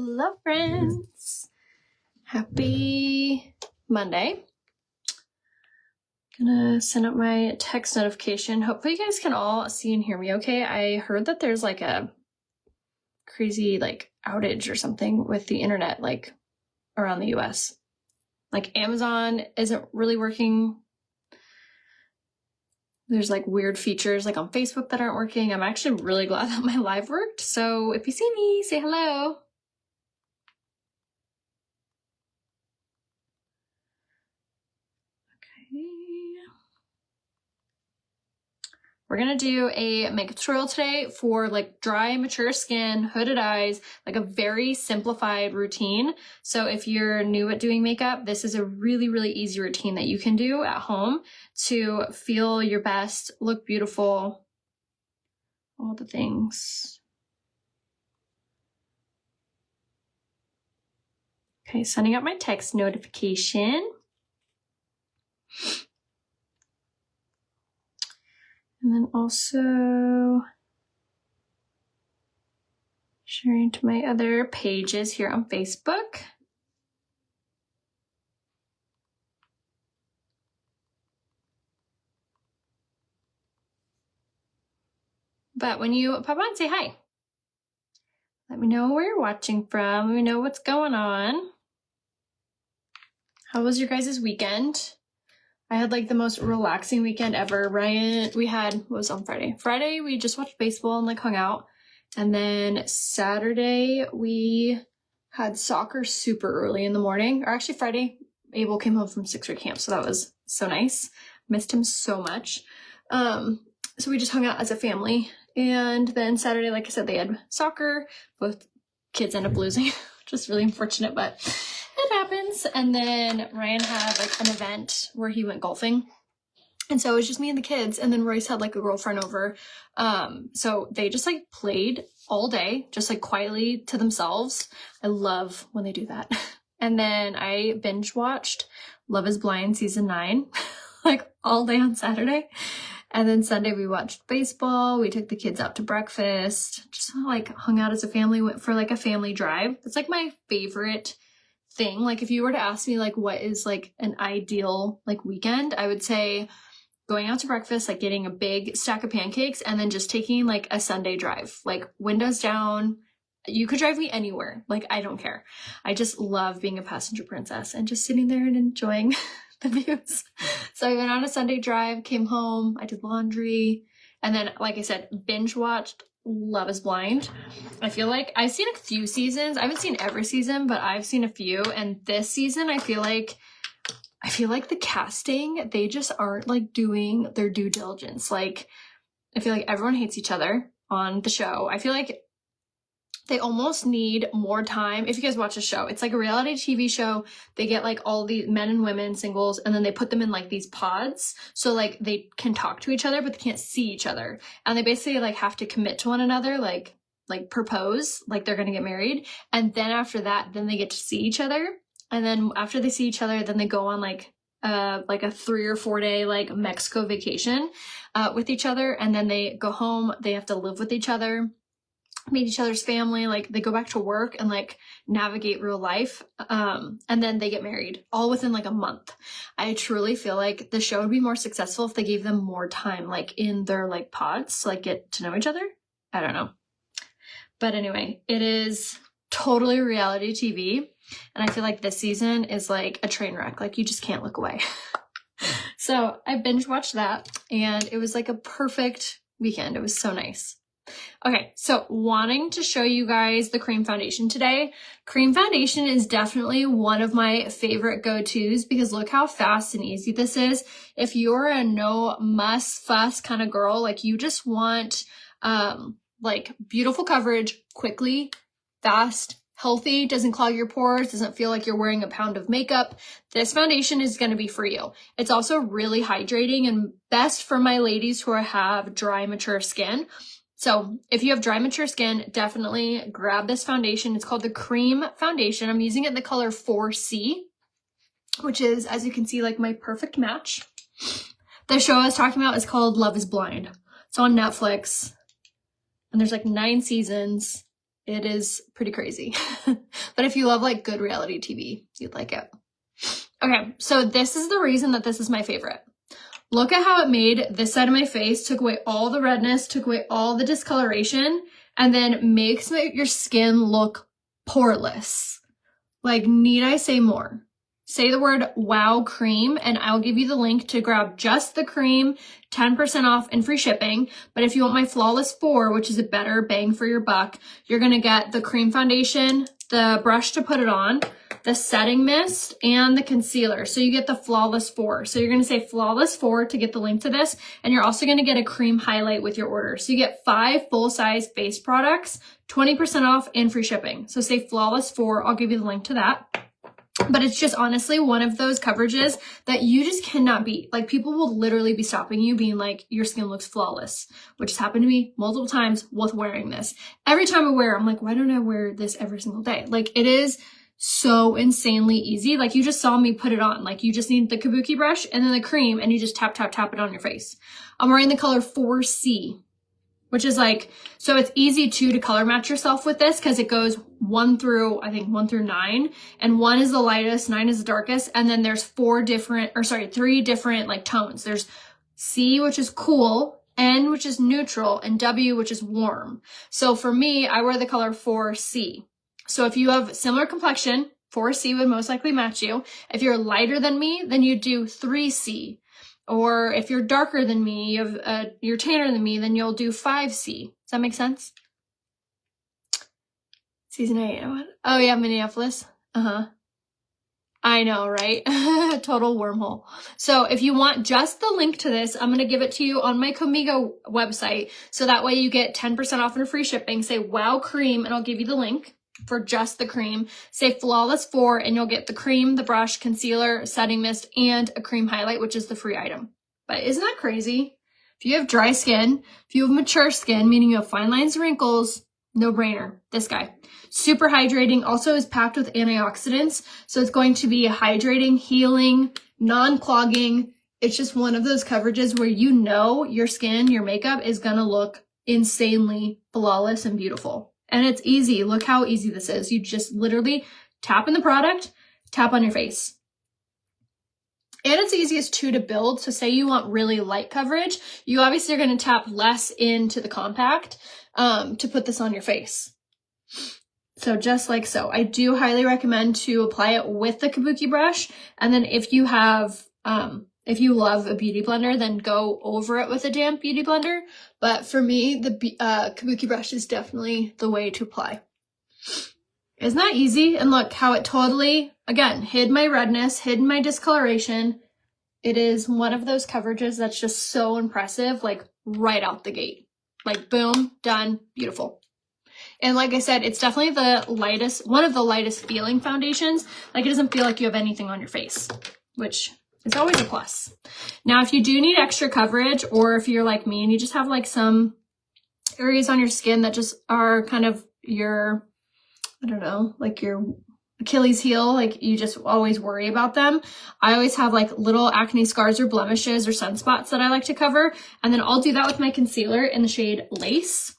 Hello, friends. Happy Monday. Gonna send out my text notification. Hopefully you guys can all see and hear me okay. I heard that there's like a crazy outage or something with the internet around the US. Amazon isn't really working. There's weird features on Facebook that aren't working. I'm actually really glad that my live worked. So if you see me, say hello. We're gonna do a makeup tutorial today for dry, mature skin, hooded eyes, a very simplified routine. So if you're new at doing makeup, this is a really, really easy routine that you can do at home to feel your best, look beautiful, all the things. Okay, sending out my text notification. And then also sharing to my other pages here on Facebook. But when you pop on, say hi. Let me know where you're watching from. Let me know what's going on. How was your guys' weekend? I had the most relaxing weekend ever. Ryan, what was on Friday? Friday, we just watched baseball and hung out. And then Saturday, we had soccer super early in the morning. Or actually Friday, Abel came home from 6-week camp. So that was so nice. Missed him so much. So we just hung out as a family. And then Saturday, like I said, they had soccer. Both kids ended up losing, which is really unfortunate, but it happens. And then Ryan had an event where he went golfing. And so it was just me and the kids. And then Royce had a girlfriend over. So they just played all day, just quietly to themselves. I love when they do that. And then I binge watched Love is Blind season 9, all day on Saturday. And then Sunday we watched baseball. We took the kids out to breakfast, just hung out as a family, went for a family drive. It's my favorite thing. If you were to ask me what is an ideal weekend, I would say going out to breakfast, getting a big stack of pancakes and then just taking a Sunday drive, windows down. You could drive me anywhere. I don't care. I just love being a passenger princess and just sitting there and enjoying the views. So I went on a Sunday drive, came home, I did laundry, and then, like I said, binge watched Love is Blind. I feel I've seen a few seasons. I haven't seen every season, but I've seen a few. And this season, I feel like the casting, they just aren't doing their due diligence. I feel everyone hates each other on the show. I feel they almost need more time. If you guys watch the show, it's a reality TV show. They get all the men and women singles, and then they put them in these pods. So they can talk to each other, but they can't see each other. And they basically have to commit to one another, propose, they're gonna get married. And then after that, then they get to see each other. And then after they see each other, then they go on a 3 or 4 day Mexico vacation with each other. And then they go home. They have to live with each other, meet each other's family, they go back to work and navigate real life, and then they get married all within a month. I truly feel the show would be more successful if they gave them more time in their pods to get to know each other. I don't know, but anyway, it is totally reality TV, and I feel this season is a train wreck. You just can't look away. So I binge watched that, and it was a perfect weekend. It was so nice. Okay, so wanting to show you guys the cream foundation today. Cream foundation is definitely one of my favorite go-tos because look how fast and easy this is. If you're a no muss fuss kind of girl, you just want beautiful coverage, quickly, fast, healthy, doesn't clog your pores, doesn't feel like you're wearing a pound of makeup, this foundation is going to be for you. It's also really hydrating and best for my ladies who have dry, mature skin. So if you have dry, mature skin, definitely grab this foundation. It's called the Cream Foundation. I'm using it in the color 4C, which is, as you can see, my perfect match. The show I was talking about is called Love is Blind. It's on Netflix, and there's 9 seasons, It is pretty crazy. But if you love like good reality TV, you'd like it. Okay, so this is the reason that this is my favorite. Look at how it made this side of my face, took away all the redness, took away all the discoloration, and then makes your skin look poreless. Like, need I say more? Say the word wow cream and I'll give you the link to grab just the cream, 10% off and free shipping. But if you want my Flawless 4, which is a better bang for your buck, you're gonna get the cream foundation, the brush to put it on, the setting mist, and the concealer. So you get the Flawless 4. So you're gonna say Flawless 4 to get the link to this, and you're also gonna get a cream highlight with your order. So you get 5 full-size face products, 20% off and free shipping. So say Flawless 4, I'll give you the link to that. But it's just honestly one of those coverages that you just cannot beat. Like, people will literally be stopping you being like, your skin looks flawless, which has happened to me multiple times with wearing this. Every time I wear it, I'm like, why don't I wear this every single day? Like, it is so insanely easy. Like, you just saw me put it on. Like, you just need the kabuki brush and then the cream and you just tap, tap, tap it on your face. I'm wearing the color 4C. Which is like, so it's easy too to color match yourself with this because it goes 1 through 9, and 1 is the lightest, 9 is the darkest, and then there's 3 different like tones. There's C, which is cool, N, which is neutral, and W, which is warm. So for me, I wear the color 4C. So if you have similar complexion, 4C would most likely match you. If you're lighter than me, then you do 3C. Or if you're darker than me, you're tanner than me, then you'll do 5C. Does that make sense? Season 8. Oh yeah, Minneapolis. I know, right? Total wormhole. So if you want just the link to this, I'm going to give it to you on my Comigo website. So that way you get 10% off and free shipping. Say wow cream and I'll give you the link for just the cream. Say Flawless 4 and you'll get the cream, the brush, concealer, setting mist, and a cream highlight, which is the free item. But isn't that crazy? If you have dry skin, if you have mature skin, meaning you have fine lines and wrinkles, no brainer. This guy. Super hydrating, also is packed with antioxidants. So it's going to be hydrating, healing, non-clogging. It's just one of those coverages where you know your skin, your makeup is going to look insanely flawless and beautiful. And it's easy. Look how easy this is. You just literally tap in the product, tap on your face. And it's easiest too to build. So say you want really light coverage, you obviously are going to tap less into the compact to put this on your face. So just like so. I do highly recommend to apply it with the kabuki brush. And then if you have, if you love a beauty blender, then go over it with a damp beauty blender. But for me, the kabuki brush is definitely the way to apply. Isn't that easy? And look how it totally, again, hid my redness, hid my discoloration. It is one of those coverages that's just so impressive, like right out the gate. Like boom, done, beautiful. And like I said, it's definitely the lightest, one of the lightest feeling foundations. Like, it doesn't feel like you have anything on your face, which is always a plus. Now, if you do need extra coverage, or if you're like me and you just have like some areas on your skin that just are kind of your, I don't know, like your Achilles heel, like you just always worry about them. I always have like little acne scars or blemishes or sunspots that I like to cover. And then I'll do that with my concealer in the shade Lace.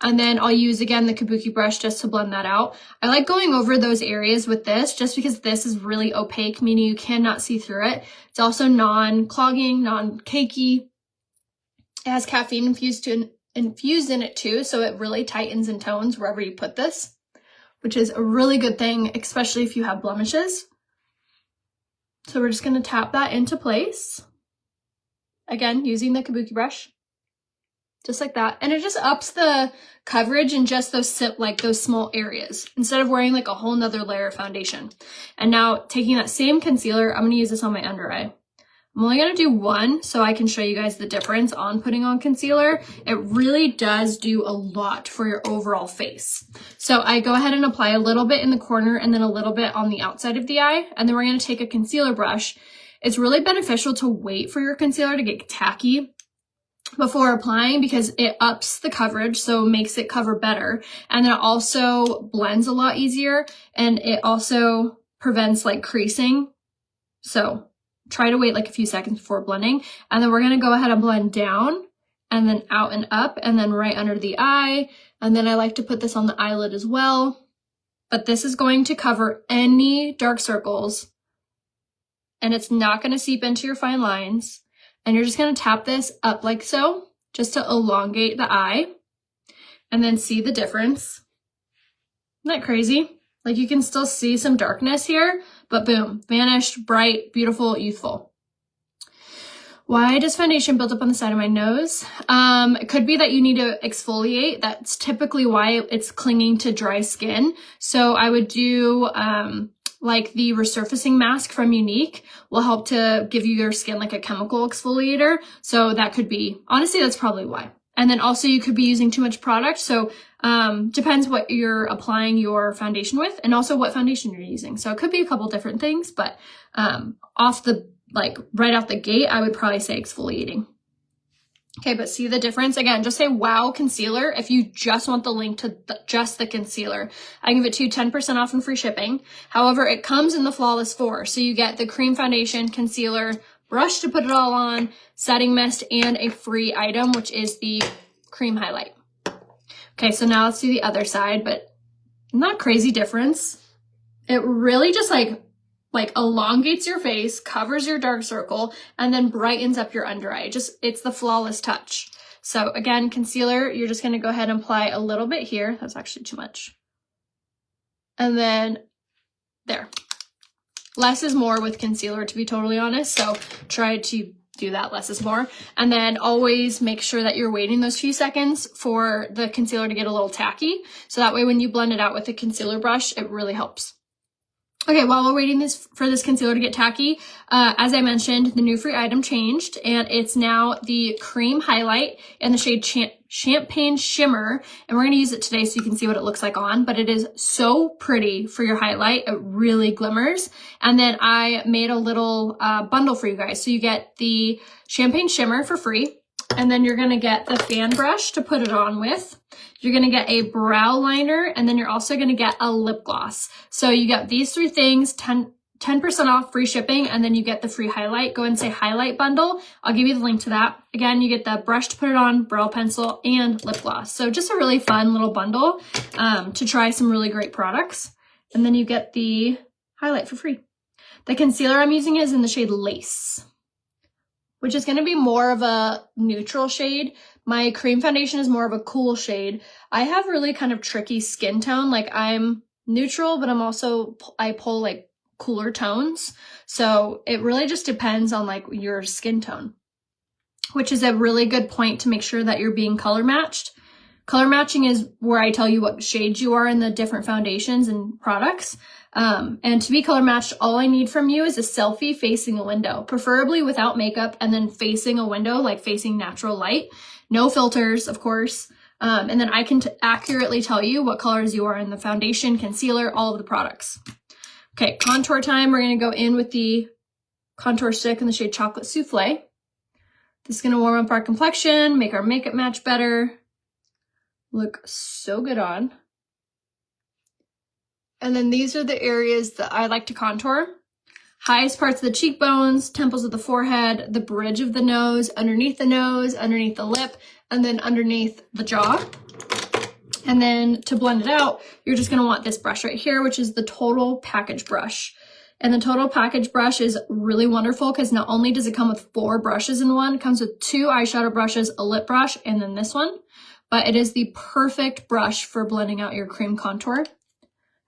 And then I'll use, again, the kabuki brush just to blend that out. I like going over those areas with this just because this is really opaque, meaning you cannot see through it. It's also non-clogging, non-cakey. It has caffeine infused in it too, so it really tightens and tones wherever you put this, which is a really good thing, especially if you have blemishes. So we're just going to tap that into place. Again, using the kabuki brush. Just like that. And it just ups the coverage in just those small areas instead of wearing like a whole nother layer of foundation. And now taking that same concealer, I'm going to use this on my under eye. I'm only going to do one so I can show you guys the difference on putting on concealer. It really does do a lot for your overall face. So I go ahead and apply a little bit in the corner and then a little bit on the outside of the eye. And then we're going to take a concealer brush. It's really beneficial to wait for your concealer to get tacky before applying because it ups the coverage, so it makes it cover better. And then it also blends a lot easier, and it also prevents like creasing. So try to wait like a few seconds before blending. And then we're going to go ahead and blend down and then out and up and then right under the eye, And then I like to put this on the eyelid as well. But this is going to cover any dark circles. And it's not going to seep into your fine lines. And you're just going to tap this up like so, just to elongate the eye. And then see the difference. Isn't that crazy? Like you can still see some darkness here, but boom, vanished, bright, beautiful, youthful. Why does foundation build up on the side of my nose? It could be that you need to exfoliate. That's typically why it's clinging to dry skin. So I would do like the resurfacing mask from Unique will help to give you your skin like a chemical exfoliator. So that could be, honestly, that's probably why. And then also you could be using too much product. So depends what you're applying your foundation with and also what foundation you're using. So it could be a couple different things, but right out the gate, I would probably say exfoliating. Okay, but see the difference? Again, just say wow concealer if you just want the link to just the concealer. I give it to you 10% off and free shipping. However, it comes in the Flawless 4. So you get the cream foundation, concealer, brush to put it all on, setting mist, and a free item, which is the cream highlight. Okay, so now let's do the other side, but not crazy difference. It really just like elongates your face, covers your dark circle, and then brightens up your under eye. It's the flawless touch. So again, concealer, you're just gonna go ahead and apply a little bit here. That's actually too much. And then there. Less is more with concealer, to be totally honest. So try to do that, less is more. And then always make sure that you're waiting those few seconds for the concealer to get a little tacky. So that way when you blend it out with the concealer brush, it really helps. Okay, while we're waiting for this concealer to get tacky, as I mentioned, the new free item changed, and it's now the cream highlight in the shade Champagne Shimmer, and we're going to use it today so you can see what it looks like on, but it is so pretty for your highlight. It really glimmers. And then I made a little bundle for you guys. So you get the Champagne Shimmer for free, and then you're going to get the fan brush to put it on with. You're going to get a brow liner, and then you're also going to get a lip gloss. So you get these three things, 10% off, free shipping, and then you get the free highlight. Go ahead and say highlight bundle. I'll give you the link to that. Again, you get the brush to put it on, brow pencil, and lip gloss. So just a really fun little bundle to try some really great products. And then you get the highlight for free. The concealer I'm using is in the shade Lace, which is going to be more of a neutral shade. My cream foundation is more of a cool shade. I have really kind of tricky skin tone. Like I'm neutral, but I pull like cooler tones. So it really just depends on like your skin tone, which is a really good point to make sure that you're being color matched. Color matching is where I tell you what shades you are in the different foundations and products. And to be color matched, all I need from you is a selfie facing a window, preferably without makeup, and then facing a window, like facing natural light. No filters, of course. And then I can accurately tell you what colors you are in the foundation, concealer, all of the products. Okay, contour time. We're going to go in with the contour stick in the shade Chocolate Souffle. This is going to warm up our complexion, make our makeup match better. Look so good on. And then these are the areas that I like to contour. Highest parts of the cheekbones, temples of the forehead, the bridge of the nose, underneath the lip, and then underneath the jaw. And then to blend it out, you're just gonna want this brush right here, which is the Total Package brush. And the Total Package brush is really wonderful because not only does it come with 4 brushes in one, it comes with 2 eyeshadow brushes, a lip brush, and then this one. But it is the perfect brush for blending out your cream contour.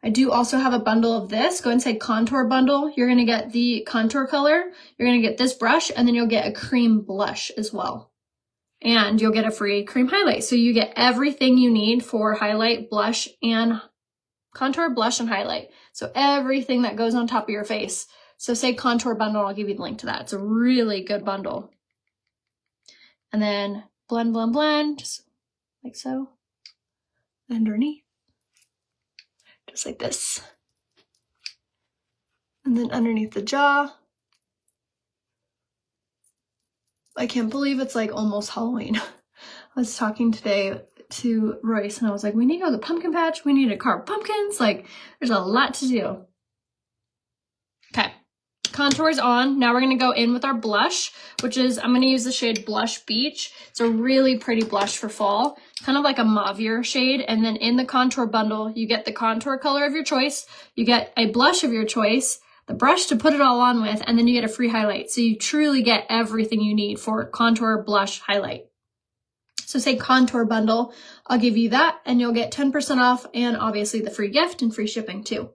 I do also have a bundle of this. Go ahead and say contour bundle. You're going to get the contour color. You're going to get this brush, and then you'll get a cream blush as well. And you'll get a free cream highlight. So you get everything you need for highlight, blush, and contour, blush, and highlight. So everything that goes on top of your face. So say contour bundle, I'll give you the link to that. It's a really good bundle. And then blend, blend, blend, just like so. Underneath. Just like this. And then underneath the jaw. I can't believe it's like almost Halloween. I was talking today to Royce and I was like, we need to go to the pumpkin patch. We need to carve pumpkins. Like there's a lot to do. Okay. Contour's on. Now we're going to go in with our blush, which is, I'm going to use the shade Blush Beach. It's a really pretty blush for fall. kind of like a mauvier shade. And then in the contour bundle, you get the contour color of your choice, you get a blush of your choice, the brush to put it all on with, and then you get a free highlight. So you truly get everything you need for contour, blush, highlight. So say contour bundle, I'll give you that and you'll get 10% off and obviously the free gift and free shipping too.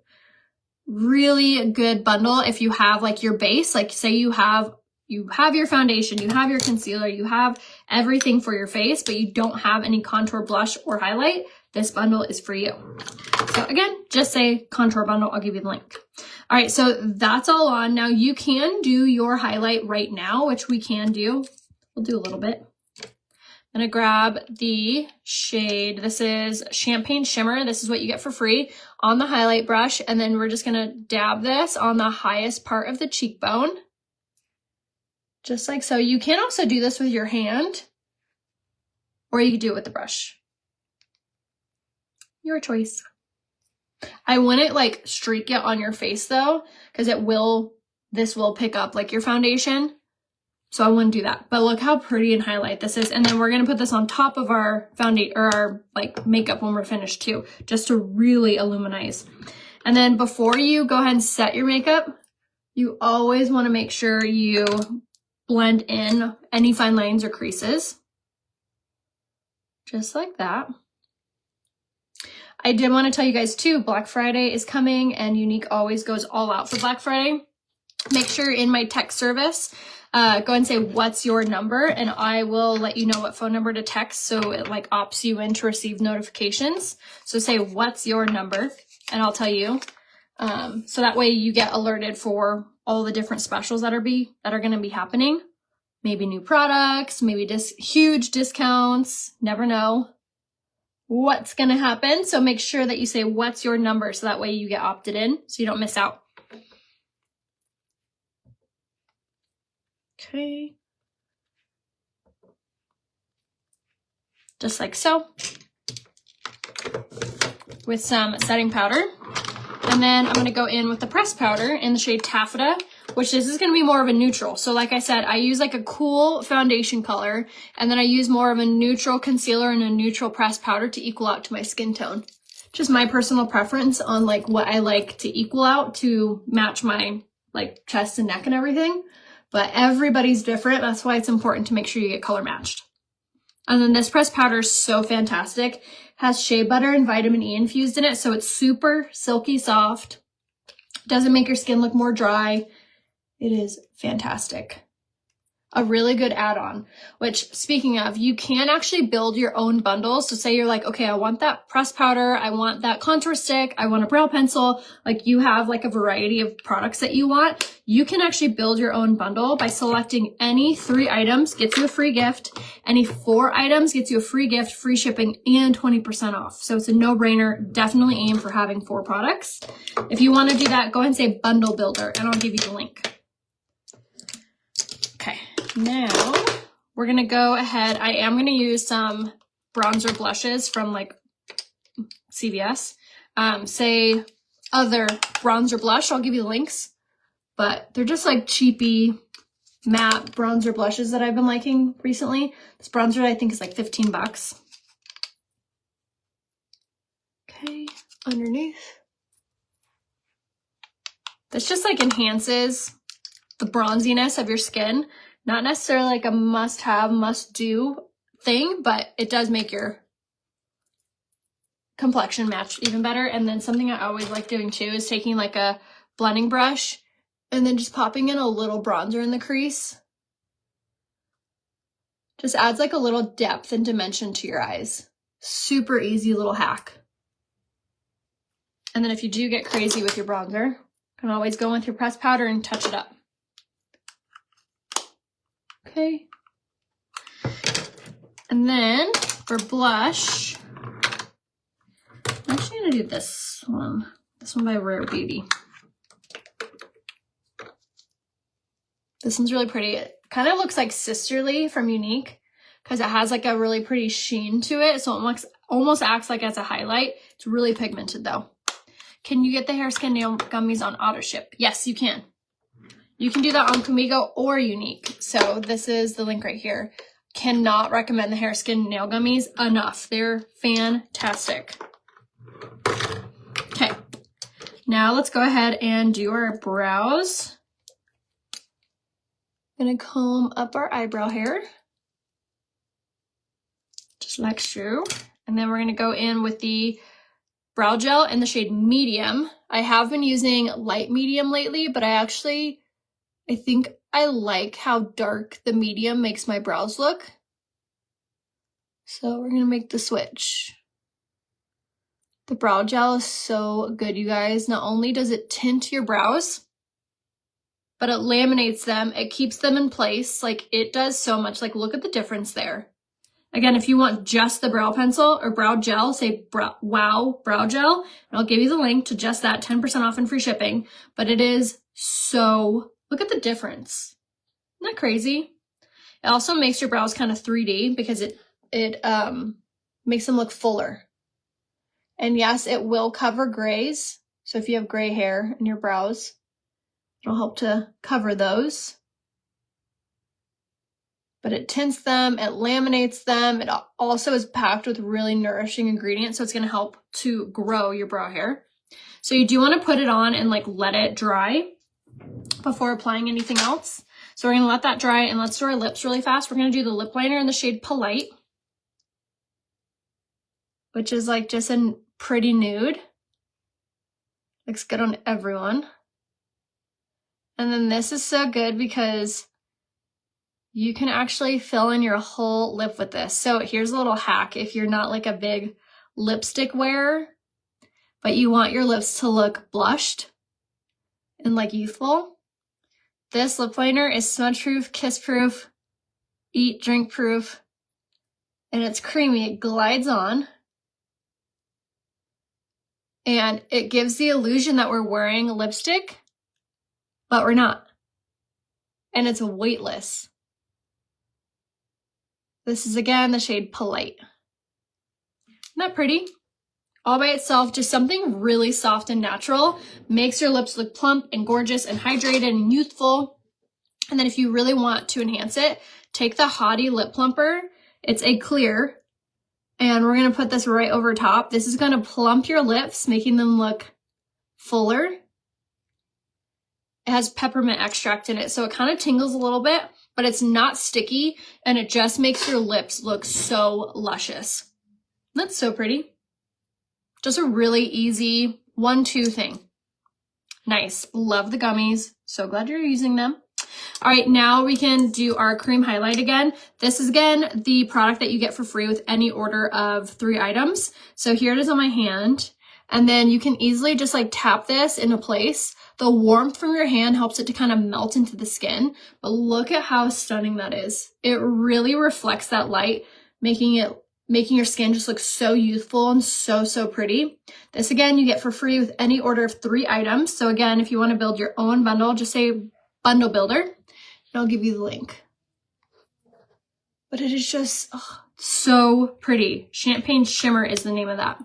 Really good bundle if you have like your base, like say you have your foundation, you have your concealer, you have everything for your face, but you don't have any contour, blush, or highlight. This bundle is for you. So again, just say contour bundle, I'll give you the link. All right, so that's all on. Now you can do your highlight right now, which we can do. We'll do a little bit. I'm gonna grab the shade. This is Champagne Shimmer. This is what you get for free on the highlight brush. And then we're just gonna dab this on the highest part of the cheekbone. Just like so. You can also do this with your hand, or you can do it with the brush. Your choice. I wouldn't like streak it on your face though, because this will pick up like your foundation. So I wouldn't do that. But look how pretty and highlight this is. And then we're going to put this on top of our foundation or our like makeup when we're finished too, just to really illuminize. And then before you go ahead and set your makeup, you always want to make sure you blend in any fine lines or creases. Just like that. I did want to tell you guys too, Black Friday is coming and Younique always goes all out for Black Friday. Make sure in my text service, go and say, what's your number? And I will let you know what phone number to text. So it like opts you in to receive notifications. So say, what's your number? And I'll tell you. So that way you get alerted for all the different specials that are going to be happening. Maybe new products, maybe just huge discounts. Never know what's going to happen. So make sure that you say, what's your number? So that way you get opted in so you don't miss out. Okay. Just like so. With some setting powder. And then I'm going to go in with the pressed powder in the shade Taffeta, which this is going to be more of a neutral. So like I said, I use like a cool foundation color, and then I use more of a neutral concealer and a neutral pressed powder to equal out to my skin tone. Just my personal preference on like what I like to equal out to match my like chest and neck and everything. But everybody's different. That's why it's important to make sure you get color matched. And then this pressed powder is so fantastic. Has shea butter and vitamin E infused in it. So it's super silky soft. Doesn't make your skin look more dry. It is fantastic. A really good add-on, which speaking of, you can actually build your own bundles. So say you're like, okay, I want that pressed powder. I want that contour stick. I want a brow pencil. Like you have like a variety of products that you want. You can actually build your own bundle by selecting any 3 items, gets you a free gift. Any 4 items gets you a free gift, free shipping, and 20% off. So it's a no-brainer. Definitely aim for having 4 products. If you want to do that, go ahead and say bundle builder and I'll give you the link. Okay. Now we're going to go ahead. I am going to use some bronzer blushes from like CVS. Say other bronzer blush. I'll give you the links, but they're just like cheapy matte bronzer blushes that I've been liking recently. This bronzer I think is like $15. Okay. Underneath. This just like enhances the bronziness of your skin. Not necessarily like a must-have, must-do thing, but it does make your complexion match even better. And then something I always like doing too is taking like a blending brush and then just popping in a little bronzer in the crease. Just adds like a little depth and dimension to your eyes. Super easy little hack. And then if you do get crazy with your bronzer, you can always go in with your pressed powder and touch it up. Okay. And then for blush, I'm actually going to do this one by Rare Beauty. This one's really pretty. It kind of looks like Sisterly from Younique because it has like a really pretty sheen to it. So it almost acts like it's a highlight. It's really pigmented though. Can you get the Hair Skin Nail Gummies on auto ship? Yes, you can. You can do that on Kumigo or Younique. So this is the link right here. Cannot recommend the Hair Skin Nail Gummies enough. They're fantastic. Okay, now let's go ahead and do our brows. I'm gonna comb up our eyebrow hair, just like so. And then we're gonna go in with the brow gel in the shade medium. I have been using light medium lately, but I think I like how dark the medium makes my brows look. So we're gonna make the switch. The brow gel is so good, you guys. Not only does it tint your brows, but it laminates them. It keeps them in place. Like, it does so much. Like, look at the difference there. Again, if you want just the brow pencil or brow gel, say wow brow gel, and I'll give you the link to just that, 10% off and free shipping. But it is so, look at the difference. Isn't that crazy? It also makes your brows kind of 3D because it makes them look fuller. And yes, it will cover grays. So if you have gray hair in your brows, it'll help to cover those. But it tints them, it laminates them. It also is packed with really nourishing ingredients, so it's gonna help to grow your brow hair. So you do wanna put it on and like let it dry before applying anything else. So we're gonna let that dry, and let's do our lips really fast. We're gonna do the lip liner in the shade Polite, which is like just a pretty nude. Looks good on everyone. And then this is so good because you can actually fill in your whole lip with this. So here's a little hack if you're not like a big lipstick wearer, but you want your lips to look blushed and like youthful. This lip liner is smudge proof, kiss proof, eat, drink proof, and it's creamy. It glides on. And it gives the illusion that we're wearing lipstick, but we're not. And it's weightless. This is, again, the shade Polite. Isn't that pretty? All by itself, just something really soft and natural. Makes your lips look plump and gorgeous and hydrated and youthful. And then if you really want to enhance it, take the Hottie Lip Plumper. It's a clear. And we're going to put this right over top. This is going to plump your lips, making them look fuller. It has peppermint extract in it, so it kind of tingles a little bit, but it's not sticky, and it just makes your lips look so luscious. That's so pretty. Just a really easy 1-2 thing. Nice. Love the gummies. So glad you're using them. All right, now we can do our cream highlight again. This is, again, the product that you get for free with any order of 3 items. So here it is on my hand. And then you can easily just like tap this into place. The warmth from your hand helps it to kind of melt into the skin. But look at how stunning that is. It really reflects that light, making your skin just look so youthful and so, so pretty. This, again, you get for free with any order of 3 items. So again, if you want to build your own bundle, just say bundle builder, and I'll give you the link. But it is just so pretty. Champagne Shimmer is the name of that.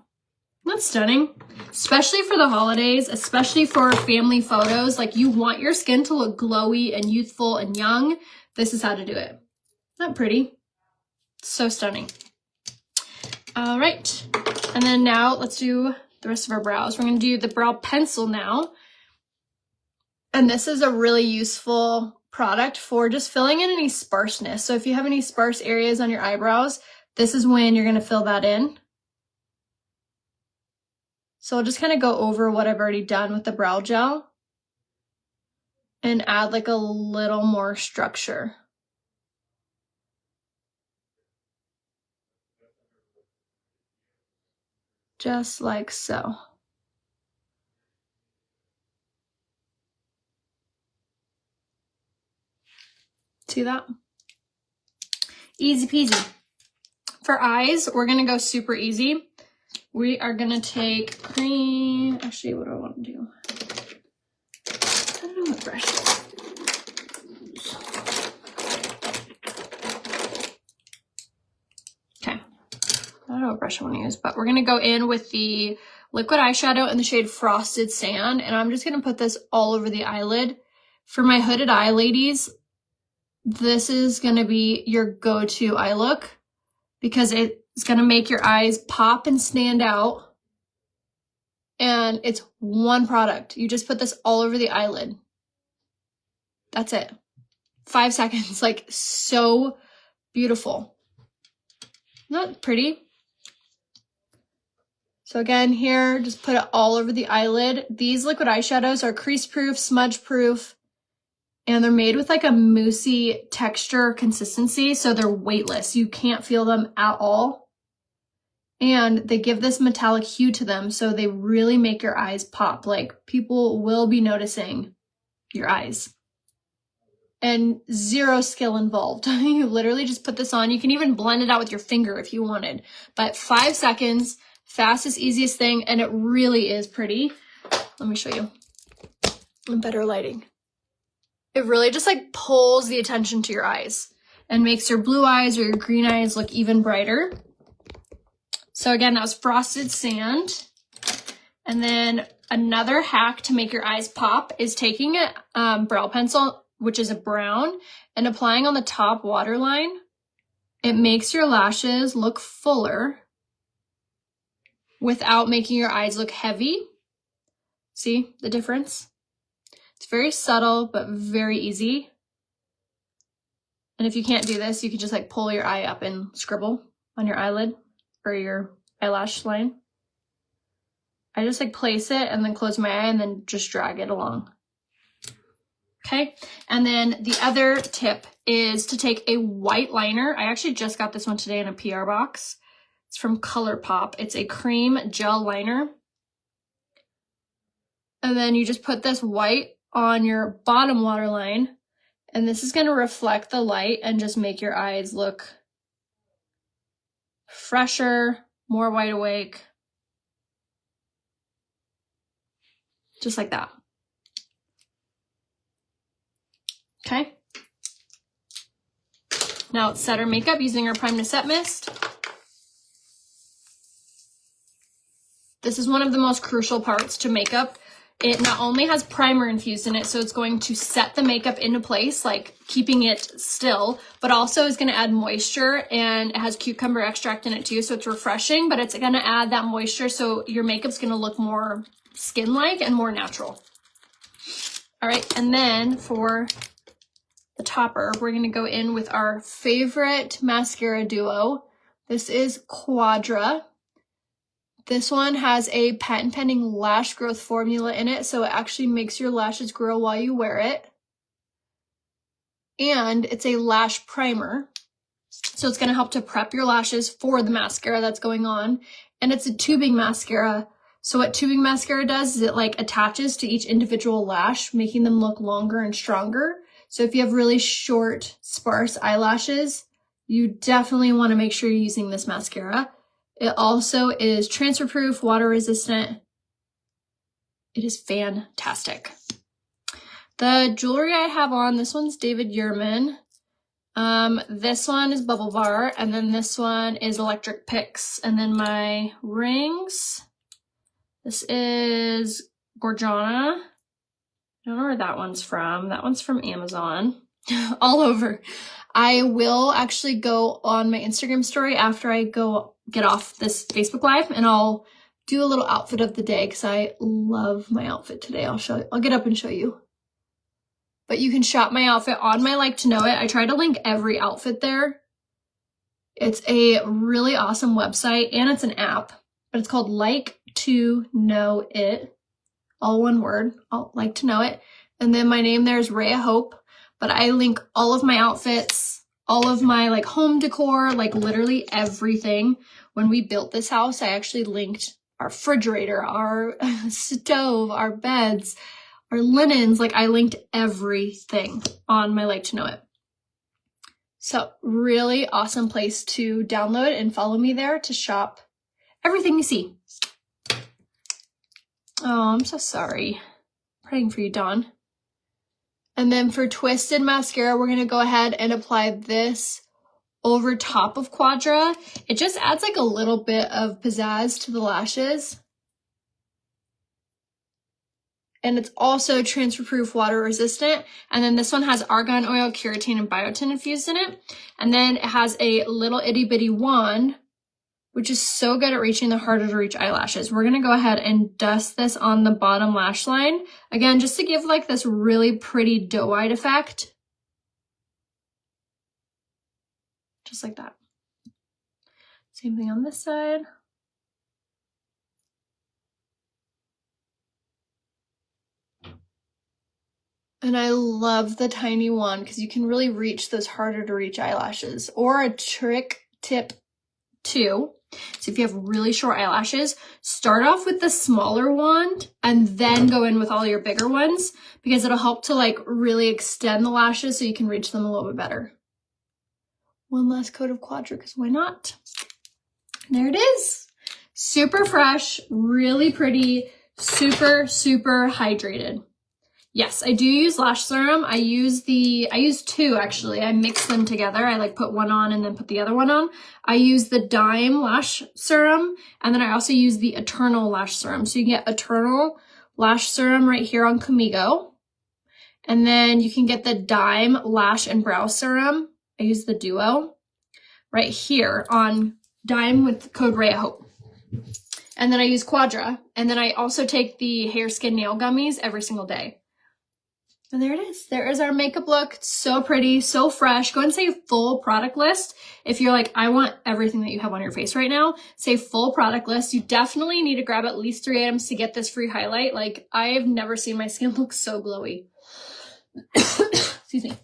That's stunning, especially for the holidays, especially for family photos. Like, you want your skin to look glowy and youthful and young. This is how to do it. Isn't that pretty? So stunning. All right. And then now let's do the rest of our brows. We're going to do the brow pencil now. And this is a really useful product for just filling in any sparseness. So if you have any sparse areas on your eyebrows, this is when you're going to fill that in. So I'll just kind of go over what I've already done with the brow gel and add like a little more structure. Just like so. See that? Easy peasy. For eyes, we're going to go super easy. We are going to take cream. Actually, what do I want to do? I don't know what brush is. Okay. I don't know what brush I want to use, but we're going to go in with the liquid eyeshadow in the shade Frosted Sand. And I'm just going to put this all over the eyelid. For my hooded eye ladies, this is going to be your go-to eye look because it's going to make your eyes pop and stand out. And it's one product. You just put this all over the eyelid. That's it. 5 seconds, like so beautiful. Not pretty. So again, here, just put it all over the eyelid. These liquid eyeshadows are crease-proof, smudge-proof, and they're made with like a moussey texture consistency, so they're weightless. You can't feel them at all. And they give this metallic hue to them, so they really make your eyes pop. Like, people will be noticing your eyes. And zero skill involved. You literally just put this on. You can even blend it out with your finger if you wanted. But 5 seconds, fastest, easiest thing, and it really is pretty. Let me show you in better lighting. It really just like pulls the attention to your eyes and makes your blue eyes or your green eyes look even brighter. So again, that was Frosted Sand. And then another hack to make your eyes pop is taking a brow pencil, which is a brown, and applying on the top waterline. It makes your lashes look fuller without making your eyes look heavy. See the difference? It's very subtle, but very easy. And if you can't do this, you can just like pull your eye up and scribble on your eyelid or your eyelash line. I just like place it and then close my eye and then just drag it along. Okay, and then the other tip is to take a white liner. I actually just got this one today in a PR box. It's from ColourPop. It's a cream gel liner. And then you just put this white on your bottom waterline, and this is going to reflect the light and just make your eyes look fresher, more wide awake. Just like that. Okay. Now let's set our makeup using our Prime to Set Mist. This is one of the most crucial parts to makeup. It not only has primer infused in it, so it's going to set the makeup into place, like keeping it still, but also is going to add moisture, and it has cucumber extract in it too, so it's refreshing, but it's going to add that moisture so your makeup's going to look more skin-like and more natural. All right, and then for the topper, we're going to go in with our favorite mascara duo. This is Quadra. This one has a patent pending lash growth formula in it, so it actually makes your lashes grow while you wear it. And it's a lash primer, so it's going to help to prep your lashes for the mascara that's going on. And it's a tubing mascara, so what tubing mascara does is it like attaches to each individual lash, making them look longer and stronger. So if you have really short, sparse eyelashes, you definitely want to make sure you're using this mascara. It also is transfer proof, water resistant. It is fantastic. The jewelry I have on, this one's David Yurman. This one is Bubble Bar, and then this one is Electric Pix. And then my rings, this is Gorjana. I don't know where that one's from. That one's from Amazon. All over. I will actually go on my Instagram story after I get off this Facebook Live, and I'll do a little outfit of the day because I love my outfit today. I'll get up and show you. But you can shop my outfit on my Like to Know It. I try to link every outfit there. It's a really awesome website, and it's an app, but it's called Like to Know It. All one word, I'll Like to Know It. And then my name there is Rhea Hope, but I link all of my outfits, all of my like home decor, like literally everything. When we built this house, I actually linked our refrigerator, our stove, our beds, our linens. Like I linked everything on my Like to Know It. So really awesome place to download and follow me there to shop everything you see. Oh, I'm so sorry. Praying for you, Dawn. And then for Twisted Mascara, we're going to go ahead and apply this over top of Quadra. It just adds like a little bit of pizzazz to the lashes. and it's also transfer proof, water resistant. And then this one has argan oil, keratin, and biotin infused in it. And then it has a little itty bitty wand, which is so good at reaching the harder to reach eyelashes. We're gonna go ahead and dust this on the bottom lash line. Again, just to give like this really pretty doe-eyed effect. Just like that. Same thing on this side. And I love the tiny one because you can really reach those harder to reach eyelashes. Or a trick tip 2. So if you have really short eyelashes, start off with the smaller wand and then go in with all your bigger ones because it'll help to like really extend the lashes so you can reach them a little bit better. One last coat of Quadra because why not? There it is. Super fresh, really pretty, super, super hydrated. Yes, I do use lash serum. I use 2 actually. I mix them together. I like put one on and then put the other one on. I use the Dime lash serum and then I also use the Eternal lash serum. So you can get Eternal lash serum right here on Comigo. And then you can get the Dime lash and brow serum. I use the Duo right here on Dime with code Ray Hope. And then I use Quadra. And then I also take the hair, skin, nail gummies every single day. And there it is. There is our makeup look. It's so pretty, so fresh. Go and say full product list. If you're like, I want everything that you have on your face right now, say full product list. You definitely need to grab at least 3 items to get this free highlight. Like, I've never seen my skin look so glowy. Excuse me.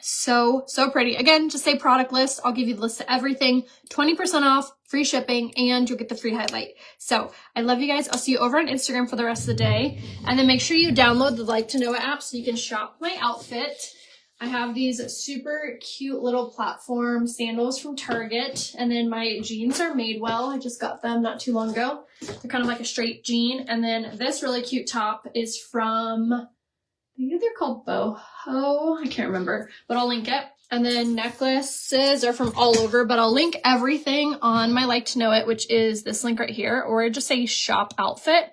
So pretty. Again, just say product list. I'll give you the list of everything. 20% off, free shipping, and you'll get the free highlight. So I love you guys. I'll see you over on Instagram for the rest of the day. And then make sure you download the Like to Know It app so you can shop my outfit. I have these super cute little platform sandals from Target. And then my jeans are Madewell. I just got them not too long ago. They're kind of like a straight jean. And then this really cute top is from, I think they're called Boho. I can't remember, but I'll link it. And then necklaces are from all over, but I'll link everything on my Like to Know It, which is this link right here, or just say shop outfit,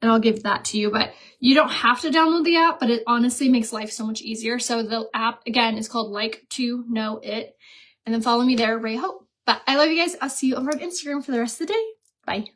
and I'll give that to you. But you don't have to download the app, but it honestly makes life so much easier. So the app, again, is called Like to Know It. And then follow me there, Ray Hope. But I love you guys. I'll see you over on Instagram for the rest of the day. Bye.